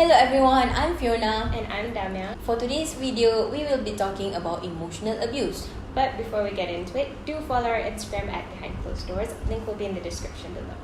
Hello everyone, I'm Fiona. And I'm Damia. For today's video, we will be talking about emotional abuse. But before we get into it, do follow our Instagram at Behind Closed Doors. Link will be in the description below.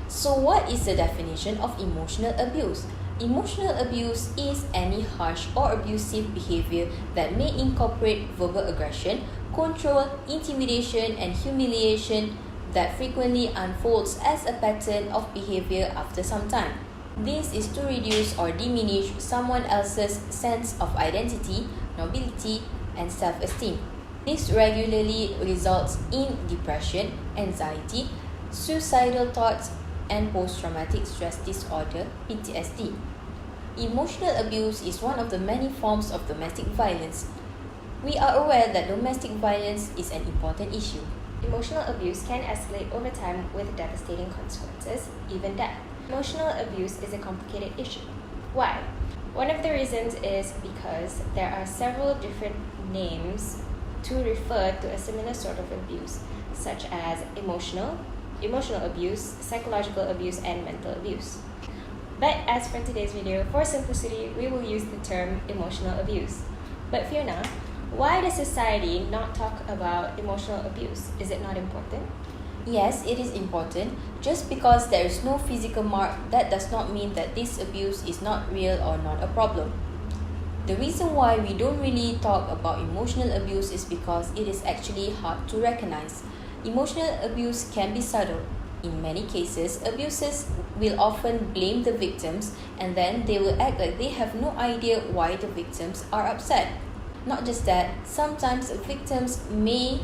So what is the definition of emotional abuse? Emotional abuse is any harsh or abusive behavior that may incorporate verbal aggression, control, intimidation, and humiliation that frequently unfolds as a pattern of behavior after some time. This is to reduce or diminish someone else's sense of identity, nobility, and self-esteem. This regularly results in depression, anxiety, suicidal thoughts, and post-traumatic stress disorder (PTSD). Emotional abuse is one of the many forms of domestic violence. We are aware that domestic violence is an important issue. Emotional abuse can escalate over time with devastating consequences, even death. Emotional abuse is a complicated issue. Why? One of the reasons is because there are several different names to refer to a similar sort of abuse, such as emotional abuse, psychological abuse, and mental abuse. But as for today's video, for simplicity, we will use the term emotional abuse. But Fiona, why does society not talk about emotional abuse? Is it not important? Yes, it is important. Just because there is no physical mark, that does not mean that this abuse is not real or not a problem. The reason why we don't really talk about emotional abuse is because it is actually hard to recognize. Emotional abuse can be subtle. In many cases, abusers will often blame the victims and then they will act like they have no idea why the victims are upset. Not just that, sometimes victims may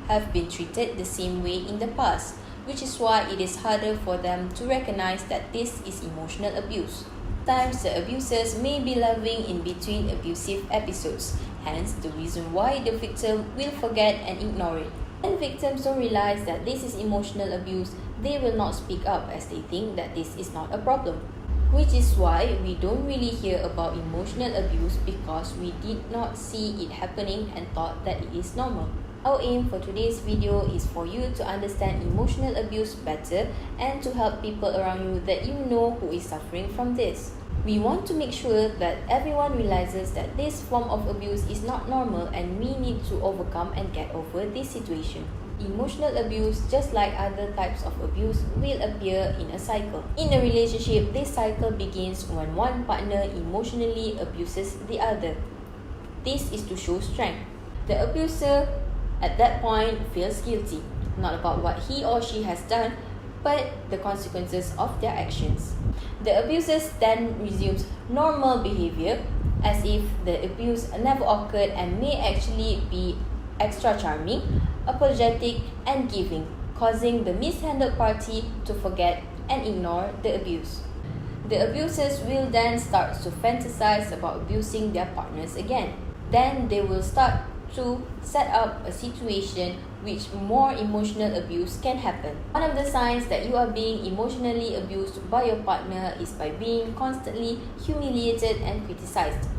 have been treated the same way in the past, which is why it is harder for them to recognize that this is emotional abuse. Sometimes the abusers may be living in between abusive episodes, hence the reason why the victim will forget and ignore it. When victims don't realize that this is emotional abuse, they will not speak up as they think that this is not a problem. Which is why we don't really hear about emotional abuse because we did not see it happening and thought that it is normal. Our aim for today's video is for you to understand emotional abuse better and to help people around you that you know who is suffering from this. We want to make sure that everyone realizes that this form of abuse is not normal and we need to overcome and get over this situation. Emotional abuse, just like other types of abuse, will appear in a cycle. In a relationship, this cycle begins when one partner emotionally abuses the other. This is to show strength. The abuser at that point feels guilty, not about what he or she has done, but the consequences of their actions. The abuser then resumes normal behavior as if the abuse never occurred and may actually be extra charming, apologetic, and giving, causing the mishandled party to forget and ignore the abuse. The abusers will then start to fantasize about abusing their partners again. Then they will start to set up a situation which more emotional abuse can happen. One of the signs that you are being emotionally abused by your partner is by being constantly humiliated and criticized.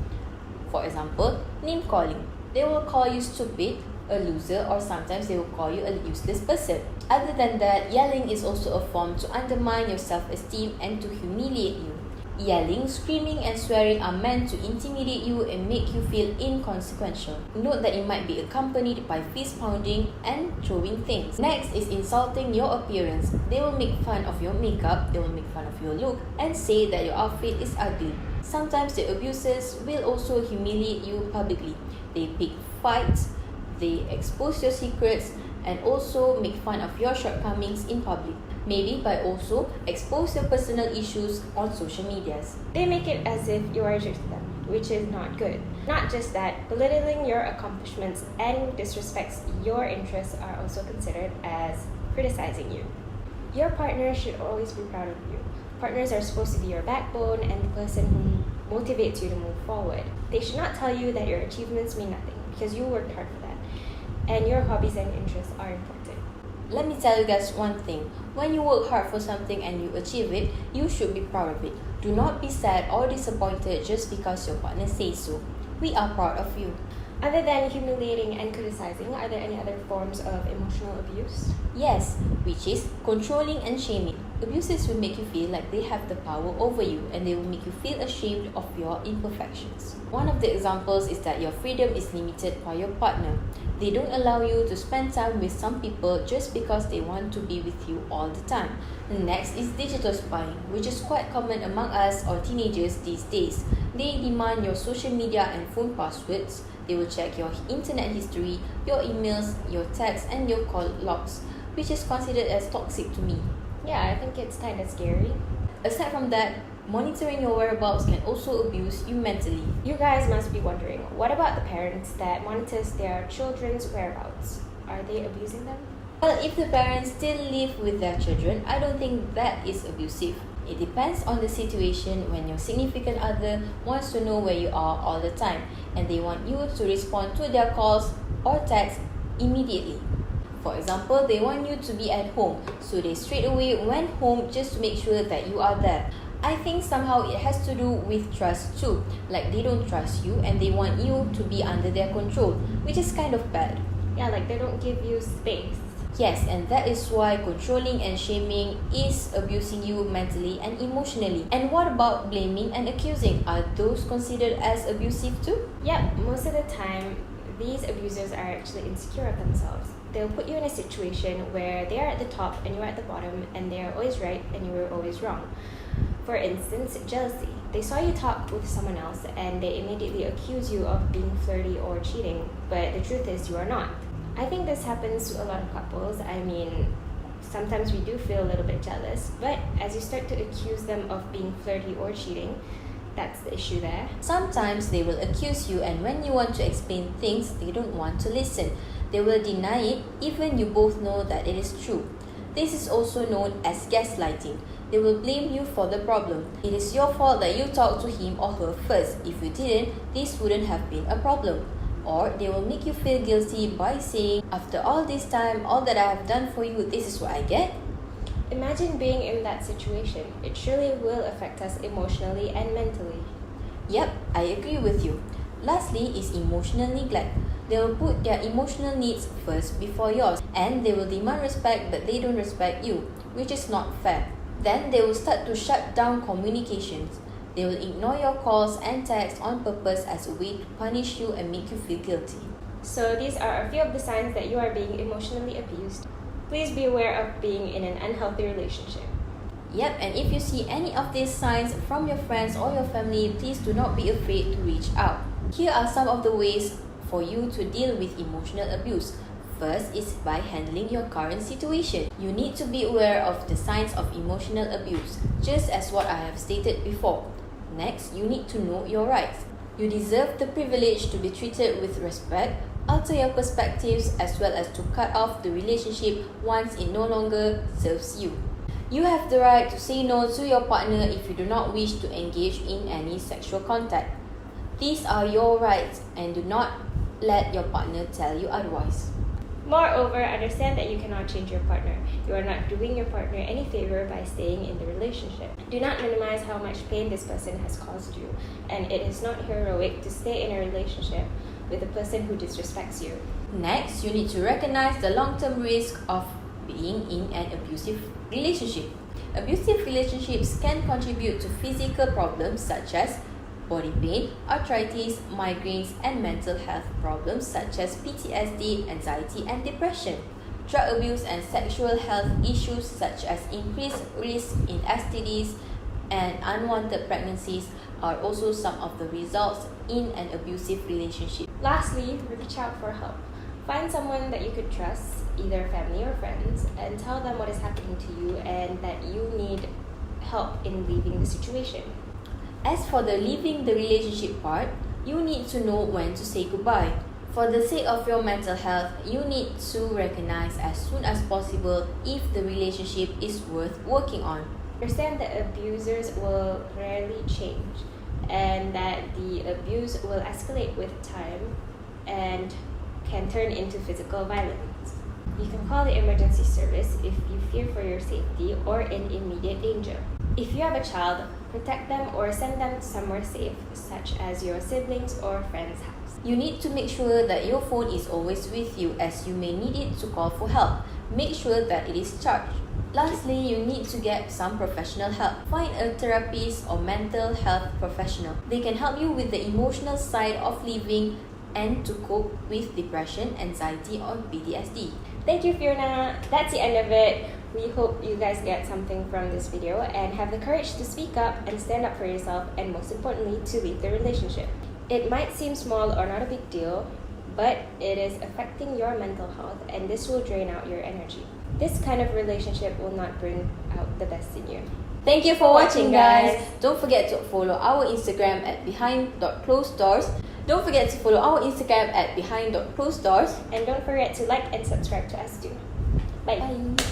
For example, name calling. They will call you stupid, a loser, or sometimes they will call you a useless person. Other than that, yelling is also a form to undermine your self-esteem and to humiliate you. Yelling, screaming, and swearing are meant to intimidate you and make you feel inconsequential. Note that it might be accompanied by fist pounding and throwing things. Next is insulting your appearance. They will make fun of your makeup, they will make fun of your look, and say that your outfit is ugly. Sometimes the abusers will also humiliate you publicly. They pick fights, they expose your secrets, and also make fun of your shortcomings in public. Maybe by also expose your personal issues on social medias. They make it as if you are just them, which is not good. Not just that, belittling your accomplishments and disrespects your interests are also considered as criticizing you. Your partner should always be proud of you. Partners are supposed to be your backbone and the person who motivates you to move forward. They should not tell you that your achievements mean nothing because you worked hard for that. And your hobbies and interests are important. Let me tell you guys one thing. When you work hard for something and you achieve it, you should be proud of it. Do not be sad or disappointed just because your partner says so. We are proud of you. Other than humiliating and criticizing, are there any other forms of emotional abuse? Yes, which is controlling and shaming. Abusers will make you feel like they have the power over you, and they will make you feel ashamed of your imperfections. One of the examples is that your freedom is limited by your partner. They don't allow you to spend time with some people just because they want to be with you all the time. The next is digital spying, which is quite common among us or teenagers these days. They demand your social media and phone passwords. They will check your internet history, your emails, your texts, and your call logs, which is considered as toxic to me. Yeah, I think it's kind of scary. Aside from that, monitoring your whereabouts can also abuse you mentally. You guys must be wondering, what about the parents that monitors their children's whereabouts? Are they abusing them? Well, if the parents still live with their children, I don't think that is abusive. It depends on the situation when your significant other wants to know where you are all the time and they want you to respond to their calls or texts immediately. For example, they want you to be at home, so they straight away went home just to make sure that you are there. I think somehow it has to do with trust too. Like they don't trust you and they want you to be under their control, which is kind of bad. Yeah, like they don't give you space. Yes, and that is why controlling and shaming is abusing you mentally and emotionally. And what about blaming and accusing? Are those considered as abusive too? Yep, most of the time, these abusers are actually insecure of themselves. They'll put you in a situation where they are at the top and you're at the bottom, and they are always right and you were always wrong. For instance, jealousy. They saw you talk with someone else and they immediately accuse you of being flirty or cheating, but the truth is you are not. I think this happens to a lot of couples. I mean, sometimes we do feel a little bit jealous, but as you start to accuse them of being flirty or cheating, that's the issue there. Sometimes they will accuse you, and when you want to explain things, they don't want to listen. They will deny it even you both know that it is true. This is also known as gaslighting. They will blame you for the problem. It is your fault that you talked to him or her first. If you didn't, this wouldn't have been a problem. Or they will make you feel guilty by saying, after all this time, all that I have done for you, this is what I get? Imagine being in that situation. It surely will affect us emotionally and mentally. Yep, I agree with you. Lastly is emotional neglect. They will put their emotional needs first before yours, and they will demand respect but they don't respect you, which is not fair. Then they will start to shut down communications. They will ignore your calls and texts on purpose as a way to punish you and make you feel guilty. So these are a few of the signs that you are being emotionally abused. Please be aware of being in an unhealthy relationship. Yep, and if you see any of these signs from your friends or your family, please do not be afraid to reach out. Here are some of the ways for you to deal with emotional abuse. First is by handling your current situation. You need to be aware of the signs of emotional abuse, just as what I have stated before. Next, you need to know your rights. You deserve the privilege to be treated with respect, alter your perspectives, as well as to cut off the relationship once it no longer serves you. You have the right to say no to your partner if you do not wish to engage in any sexual contact. These are your rights, and do not let your partner tell you otherwise. Moreover, understand that you cannot change your partner. You are not doing your partner any favor by staying in the relationship. Do not minimize how much pain this person has caused you, and it is not heroic to stay in a relationship with a person who disrespects you. Next, you need to recognize the long-term risk of being in an abusive relationship. Abusive relationships can contribute to physical problems such as body pain, arthritis, migraines, and mental health problems such as PTSD, anxiety, and depression. Drug abuse and sexual health issues such as increased risk in STDs and unwanted pregnancies are also some of the results in an abusive relationship. Lastly, reach out for help. Find someone that you could trust, either family or friends, and tell them what is happening to you and that you need help in leaving the situation. As for the leaving the relationship part, you need to know when to say goodbye. For the sake of your mental health, you need to recognize as soon as possible if the relationship is worth working on. Understand that abusers will rarely change and that the abuse will escalate with time and can turn into physical violence. You can call the emergency service if you fear for your safety or in immediate danger. If you have a child, protect them or send them somewhere safe, such as your siblings or friend's house. You need to make sure that your phone is always with you as you may need it to call for help. Make sure that it is charged. Lastly, you need to get some professional help. Find a therapist or mental health professional. They can help you with the emotional side of living and to cope with depression, anxiety, or PTSD. Thank you, Fiona. That's the end of it. We hope you guys get something from this video and have the courage to speak up and stand up for yourself, and most importantly, to leave the relationship. It might seem small or not a big deal, but it is affecting your mental health, and this will drain out your energy. This kind of relationship will not bring out the best in you. Thank you for watching, guys. Don't forget to follow our Instagram at behind.closeddoors. Don't forget to follow our Instagram at behind.closeddoors. And don't forget to like and subscribe to us too. Bye. Bye.